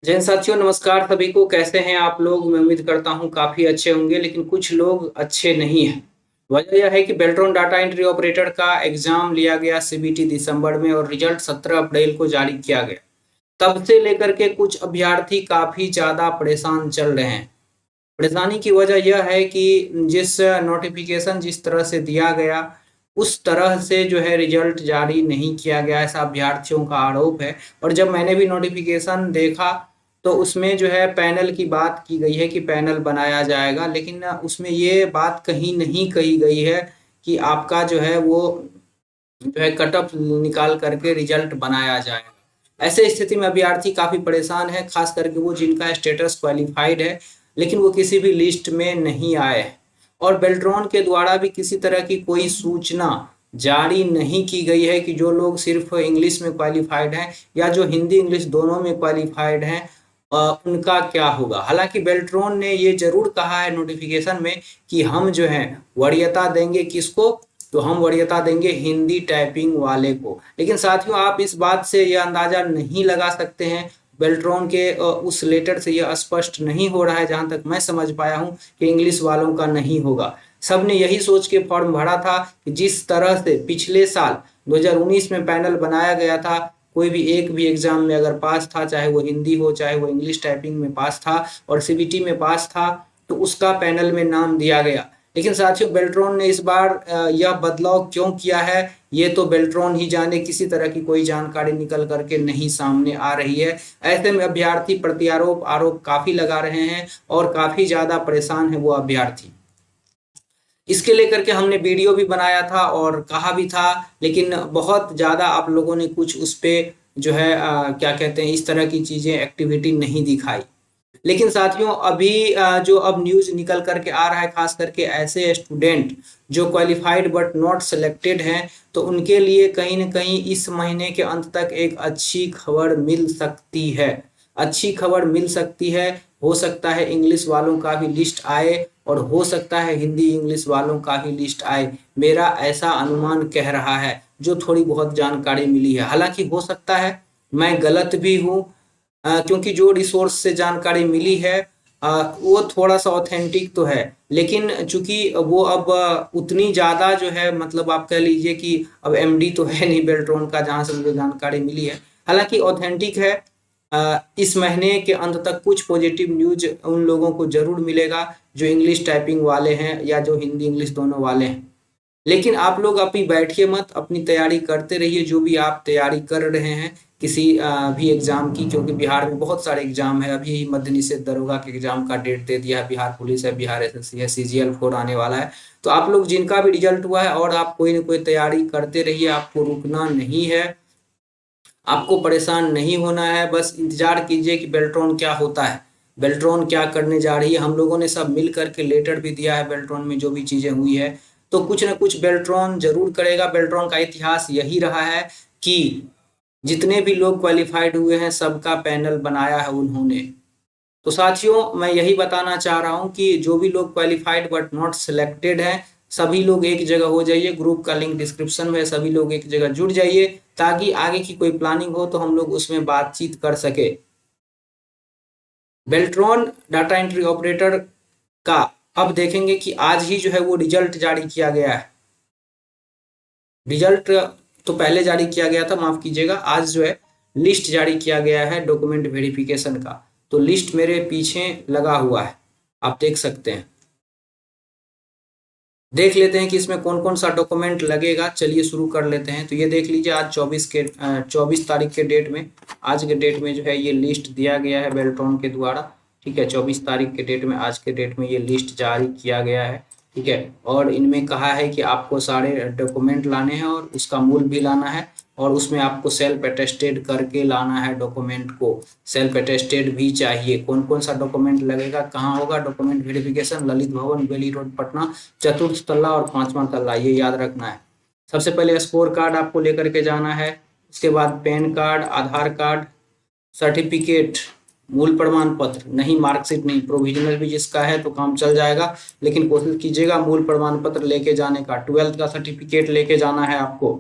जैन साथियों नमस्कार सभी को। कैसे हैं आप लोग? मैं उम्मीद करता हूं काफ़ी अच्छे होंगे, लेकिन कुछ लोग अच्छे नहीं हैं। वजह यह है कि बेल्ट्रॉन डाटा एंट्री ऑपरेटर का एग्ज़ाम लिया गया सीबीटी दिसंबर में और रिजल्ट 17 अप्रैल को जारी किया गया। तब से लेकर के कुछ अभ्यर्थी काफ़ी ज़्यादा परेशान चल रहे हैं। परेशानी की वजह यह है कि जिस नोटिफिकेशन जिस तरह से दिया गया, उस तरह से जो है रिजल्ट जारी नहीं किया गया, ऐसा अभ्यर्थियों का आरोप है। और जब मैंने भी नोटिफिकेशन देखा तो उसमें जो है पैनल की बात की गई है कि पैनल बनाया जाएगा, लेकिन उसमें ये बात कहीं नहीं कही गई है कि आपका जो है वो जो है कट ऑफ निकाल करके रिजल्ट बनाया जाएगा। ऐसे स्थिति में अभ्यर्थी काफ़ी परेशान है, खास करके वो जिनका स्टेटस क्वालिफाइड है लेकिन वो किसी भी लिस्ट में नहीं आए हैं। और बेल्ट्रॉन के द्वारा भी किसी तरह की कोई सूचना जारी नहीं की गई है कि जो लोग सिर्फ इंग्लिश में क्वालिफाइड हैं या जो हिंदी इंग्लिश दोनों में क्वालिफाइड हैं उनका क्या होगा। हालांकि बेल्ट्रॉन ने ये जरूर कहा है नोटिफिकेशन में कि हम जो है वरीयता देंगे किसको, तो हम वरीयता देंगे हिंदी टाइपिंग वाले को। लेकिन साथियों आप इस बात से यह अंदाजा नहीं लगा सकते हैं, बेल्ट्रॉन के उस लेटर से यह स्पष्ट नहीं हो रहा है जहां तक मैं समझ पाया हूं कि इंग्लिश वालों का नहीं होगा। सबने यही सोच के फॉर्म भरा था कि जिस तरह से पिछले साल 2019 में पैनल बनाया गया था, कोई भी एक भी एग्जाम में अगर पास था, चाहे वो हिंदी हो चाहे वो इंग्लिश टाइपिंग में पास था और सीबीटी में पास था, तो उसका पैनल में नाम दिया गया। लेकिन साथियों बेल्ट्रॉन ने इस बार यह बदलाव क्यों किया है, ये तो बेल्ट्रॉन ही जाने। किसी तरह की कोई जानकारी निकल करके नहीं सामने आ रही है। ऐसे में अभ्यर्थी प्रत्यारोप आरोप काफी लगा रहे हैं और काफी ज्यादा परेशान है वो अभ्यर्थी। इसके लेकर के हमने वीडियो भी बनाया था और कहा भी था, लेकिन बहुत ज़्यादा आप लोगों ने कुछ उस पे जो है क्या कहते हैं, इस तरह की चीज़ें एक्टिविटी नहीं दिखाई। लेकिन साथियों अभी जो अब न्यूज़ निकल करके आ रहा है, खास करके ऐसे स्टूडेंट जो क्वालिफाइड बट नॉट सेलेक्टेड हैं, तो उनके लिए कहीं ना कहीं इस महीने के अंत तक एक अच्छी खबर मिल सकती है। अच्छी खबर मिल सकती है। हो सकता है इंग्लिश वालों का भी लिस्ट आए और हो सकता है हिंदी इंग्लिश वालों का भी लिस्ट आए। मेरा ऐसा अनुमान कह रहा है, जो थोड़ी बहुत जानकारी मिली है। हालांकि हो सकता है मैं गलत भी हूँ, क्योंकि जो रिसोर्स से जानकारी मिली है वो थोड़ा सा ऑथेंटिक तो है, लेकिन चूंकि वो अब उतनी ज़्यादा जो है, मतलब आप कह लीजिए कि अब एमडी तो है नहीं बेल्ट्रॉन का, जहाँ से मुझे जानकारी मिली है। हालांकि ऑथेंटिक है। इस महीने के अंत तक कुछ पॉजिटिव न्यूज उन लोगों को जरूर मिलेगा जो इंग्लिश टाइपिंग वाले हैं या जो हिंदी इंग्लिश दोनों वाले हैं। लेकिन आप लोग अपनी बैठिए मत, अपनी तैयारी करते रहिए, जो भी आप तैयारी कर रहे हैं किसी भी एग्जाम की, क्योंकि बिहार में बहुत सारे एग्जाम है। अभी मद्य निषेध दरोगा के एग्जाम का डेट दे दिया है, बिहार पुलिस है, बिहार एसएससी है, सीजीएल 4 आने वाला है। तो आप लोग जिनका भी रिजल्ट हुआ है और आप कोई ना कोई तैयारी करते रहिए, आपको रुकना नहीं है, आपको परेशान नहीं होना है। बस इंतजार कीजिए कि बेल्ट्रॉन क्या होता है, बेल्ट्रॉन क्या करने जा रही है। हम लोगों ने सब मिल करके लेटर भी दिया है बेल्ट्रॉन में जो भी चीज़ें हुई है, तो कुछ ना कुछ बेल्ट्रॉन जरूर करेगा। बेल्ट्रॉन का इतिहास यही रहा है कि जितने भी लोग क्वालिफाइड हुए हैं सबका पैनल बनाया है उन्होंने। तो साथियों मैं यही बताना चाह रहा हूं कि जो भी लोग क्वालिफाइड बट नॉट सिलेक्टेड हैं, सभी लोग एक जगह हो जाइए। ग्रुप का लिंक डिस्क्रिप्शन में है, सभी लोग एक जगह जुड़ जाइए ताकि आगे की कोई प्लानिंग हो तो हम लोग उसमें बातचीत कर सके। बेल्ट्रॉन डाटा एंट्री ऑपरेटर का अब देखेंगे कि आज ही जो है वो रिजल्ट जारी किया गया है। रिजल्ट तो पहले जारी किया गया था, माफ कीजिएगा, आज जो है लिस्ट जारी किया गया है डॉक्यूमेंट वेरिफिकेशन का। तो लिस्ट मेरे पीछे लगा हुआ है, आप देख सकते हैं। देख लेते हैं कि इसमें कौन कौन सा डॉक्यूमेंट लगेगा। चलिए शुरू कर लेते हैं। तो ये देख लीजिए आज 24 तारीख के डेट में, आज के डेट में जो है ये लिस्ट दिया गया है बेल्ट्रॉन के द्वारा। ठीक है, 24 तारीख के डेट में, आज के डेट में ये लिस्ट जारी किया गया है। ठीक है, और इनमें कहा है कि आपको सारे डॉक्यूमेंट लाने हैं और उसका मूल भी लाना है, और उसमें आपको सेल्फ अटेस्टेड करके लाना है डॉक्यूमेंट को। सेल्फ अटेस्टेड भी चाहिए। कौन कौन सा डॉक्यूमेंट लगेगा, कहाँ होगा डॉक्यूमेंट वेरिफिकेशन? ललित भवन, बेली रोड, पटना, चतुर्थ तल्ला और 5वां तल्ला, ये याद रखना है। सबसे पहले स्कोर कार्ड आपको लेकर के जाना है। उसके बाद पैन कार्ड, आधार कार्ड, सर्टिफिकेट, मूल प्रमाण पत्र, नहीं मार्कशीट नहीं, प्रोविजनल भी जिसका है तो काम चल जाएगा, लेकिन कोशिश कीजिएगा मूल प्रमाण पत्र लेके जाने का। 12th का सर्टिफिकेट लेके जाना है आपको,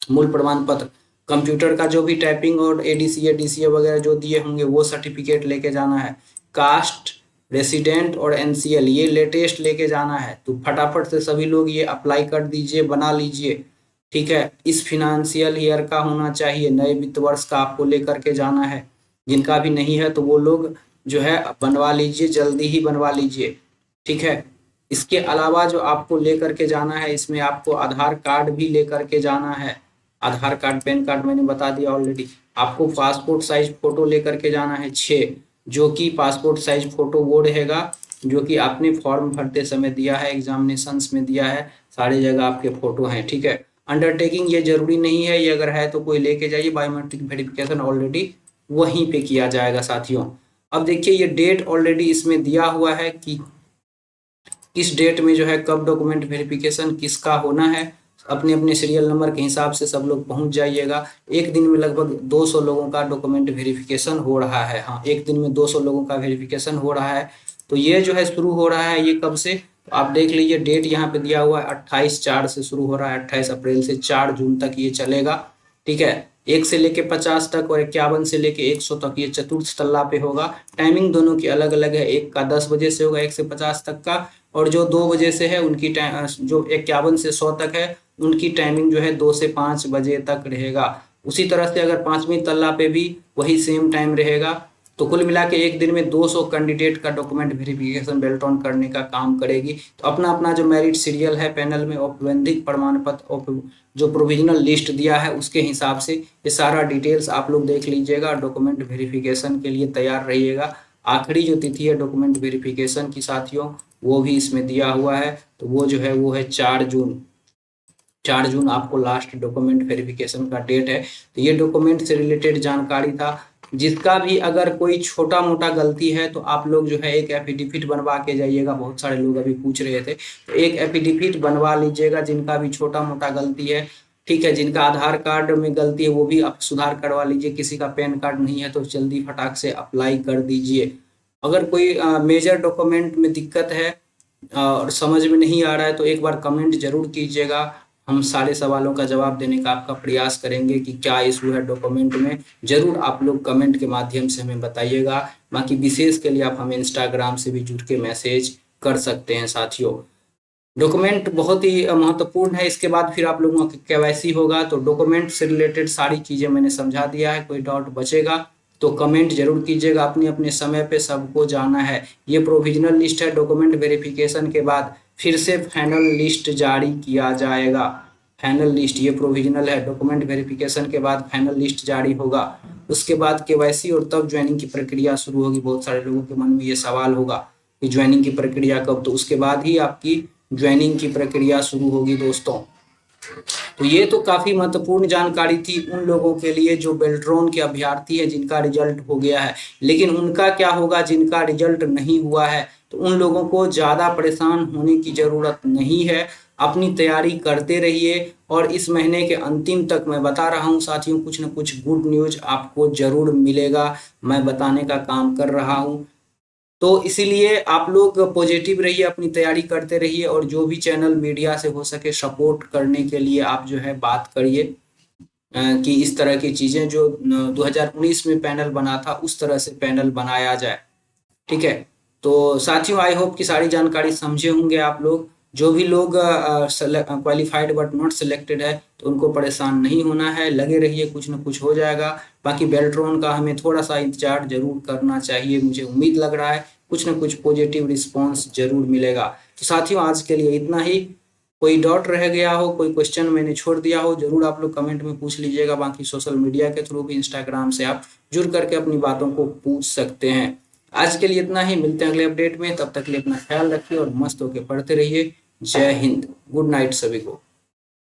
मूल प्रमाण पत्र, कंप्यूटर का जो भी टाइपिंग और एडीसीए डीसीए वगैरह जो दिए होंगे वो सर्टिफिकेट लेके जाना है। कास्ट, रेसिडेंट और एनसीएल ये लेटेस्ट लेके जाना है। तो फटाफट से सभी लोग ये अप्लाई कर दीजिए, बना लीजिए, ठीक है। इस फिनेंशियल ईयर का होना चाहिए, नए वित्त वर्ष का आपको लेकर के जाना है। जिनका भी नहीं है तो वो लोग जो है बनवा लीजिए, जल्दी ही बनवा लीजिए, ठीक है। इसके अलावा जो आपको लेकर के जाना है, इसमें आपको आधार कार्ड भी लेकर के जाना है। आधार कार्ड, पैन कार्ड मैंने बता दिया ऑलरेडी। आपको पासपोर्ट साइज फोटो लेकर के जाना है 6, जो कि पासपोर्ट साइज फोटो वो रहेगा जो कि आपने फॉर्म भरते समय दिया है, एग्जामिनेशंस में दिया है, सारी जगह आपके फोटो हैं, ठीक है। अंडरटेकिंग ये जरूरी नहीं है, ये अगर है तो कोई लेके जाइए, बायोमेट्रिक वेरिफिकेशन ऑलरेडी वहीं पे किया जाएगा साथियों। अब देखिए ये डेट ऑलरेडी इसमें दिया हुआ है कि किस डेट में जो है कब डॉक्यूमेंट वेरिफिकेशन किसका होना है। अपने अपने सीरियल नंबर के हिसाब से सब लोग पहुंच जाइएगा। एक दिन में लगभग 200 लोगों का डॉक्यूमेंट वेरिफिकेशन हो रहा है। हाँ, एक दिन में 200 लोगों का वेरिफिकेशन हो रहा है। तो ये जो है शुरू हो रहा है, ये कब से, तो आप देख लीजिए डेट यहाँ पे दिया हुआ है 28/4 से शुरू हो रहा है, 28 अप्रैल से 4 जून तक ये चलेगा, ठीक है। 1 से लेके 50 तक और 51 से लेके 100 तक ये चतुर्थ तल्ला पे होगा। टाइमिंग दोनों की अलग अलग है, एक का 10 बजे से होगा 1 से 50 तक का, और जो 2 बजे से है उनकी जो 51 से 100 तक है उनकी टाइमिंग जो है 2 से 5 बजे तक रहेगा। उसी तरह से अगर 5वीं तल्ला पे भी वही सेम टाइम रहेगा। तो कुल मिला के एक दिन में 200 कैंडिडेट का डॉक्यूमेंट वेरिफिकेशन बेल्ट्रॉन करने का काम करेगी। तो अपना अपना जो मेरिट सीरियल है पैनल में, औपबंधिक प्रमाण पत्र, जो प्रोविजनल लिस्ट दिया है उसके हिसाब से ये सारा डिटेल्स आप लोग देख लीजिएगा। डॉक्यूमेंट वेरिफिकेशन के लिए तैयार रहिएगा। आखिरी जो तिथि है डॉक्यूमेंट वेरिफिकेशन की साथियों वो भी इसमें दिया हुआ है, तो वो जो है वो है 4 जून। 4 जून आपको लास्ट डॉक्यूमेंट वेरिफिकेशन का डेट है। तो ये डॉक्यूमेंट से रिलेटेड जानकारी था। जिसका भी अगर कोई छोटा मोटा गलती है तो आप लोग जो है एक एफिडेविट बनवा के जाइएगा। बहुत सारे लोग अभी पूछ रहे थे, तो एक एफिडेविट बनवा लीजिएगा जिनका भी छोटा मोटा गलती है, ठीक है। जिनका आधार कार्ड में गलती है वो भी आप सुधार करवा लीजिए। किसी का पैन कार्ड नहीं है तो जल्दी फटाक से अप्लाई कर दीजिए। अगर कोई मेजर डॉक्यूमेंट में दिक्कत है और समझ में नहीं आ रहा है तो एक बार कमेंट जरूर कीजिएगा। हम सारे सवालों का जवाब देने का आपका प्रयास करेंगे कि क्या इशू है डॉक्यूमेंट में। जरूर आप लोग कमेंट के माध्यम से हमें बताइएगा। बाकी विशेष के लिए आप हमें इंस्टाग्राम से भी जुड़ के मैसेज कर सकते हैं साथियों। डॉक्यूमेंट बहुत ही महत्वपूर्ण है। इसके बाद फिर आप लोगों का केवाईसी होगा। तो डॉक्यूमेंट से रिलेटेड सारी चीज़ें मैंने समझा दिया है। कोई डाउट बचेगा तो कमेंट जरूर कीजिएगा। अपने अपने समय पे सबको जाना है। ये प्रोविजनल लिस्ट है, डॉक्यूमेंट वेरिफिकेशन के बाद फिर से फाइनल लिस्ट जारी किया जाएगा। फाइनल लिस्ट, ये प्रोविजनल है, डॉक्यूमेंट वेरिफिकेशन के बाद फाइनल लिस्ट जारी होगा। उसके बाद केवाईसी और तब ज्वाइनिंग की प्रक्रिया शुरू होगी। बहुत सारे लोगों के मन में ये सवाल होगा कि ज्वाइनिंग की प्रक्रिया कब, तो उसके बाद ही आपकी ज्वाइनिंग की प्रक्रिया शुरू होगी दोस्तों। तो ये तो काफी महत्वपूर्ण जानकारी थी उन लोगों के लिए जो बेल्ट्रॉन के अभ्यर्थी है जिनका रिजल्ट हो गया है। लेकिन उनका क्या होगा जिनका रिजल्ट नहीं हुआ है? तो उन लोगों को ज्यादा परेशान होने की जरूरत नहीं है। अपनी तैयारी करते रहिए और इस महीने के अंतिम तक मैं बता रहा हूं साथियों कुछ न कुछ गुड न्यूज आपको जरूर मिलेगा। मैं बताने का काम कर रहा हूं। तो इसीलिए आप लोग पॉजिटिव रहिए, अपनी तैयारी करते रहिए और जो भी चैनल मीडिया से हो सके सपोर्ट करने के लिए आप जो है बात करिए कि इस तरह की चीज़ें जो 2019 में पैनल बना था उस तरह से पैनल बनाया जाए, ठीक है। तो साथियों आई होप कि सारी जानकारी समझे होंगे आप लोग। जो भी लोग क्वालिफाइड बट नॉट सिलेक्टेड है तो उनको परेशान नहीं होना है, लगे रहिए, कुछ ना कुछ हो जाएगा। बाकी बेल्ट्रॉन का हमें थोड़ा सा इंतजार जरूर करना चाहिए। मुझे उम्मीद लग रहा है कुछ ना कुछ पॉजिटिव रिस्पॉन्स जरूर मिलेगा। तो साथियों आज के लिए इतना ही। कोई डाउट रह गया हो, कोई क्वेश्चन मैंने छोड़ दिया हो, जरूर आप लोग कमेंट में पूछ लीजिएगा। बाकी सोशल मीडिया के थ्रू भी इंस्टाग्राम से आप जुड़ करके अपनी बातों को पूछ सकते हैं। आज के लिए इतना ही, मिलते हैं अगले अपडेट में। तब तक के लिए अपना ख्याल रखिए और मस्त होकर पढ़ते रहिए। जय हिंद, गुड नाइट सभी को।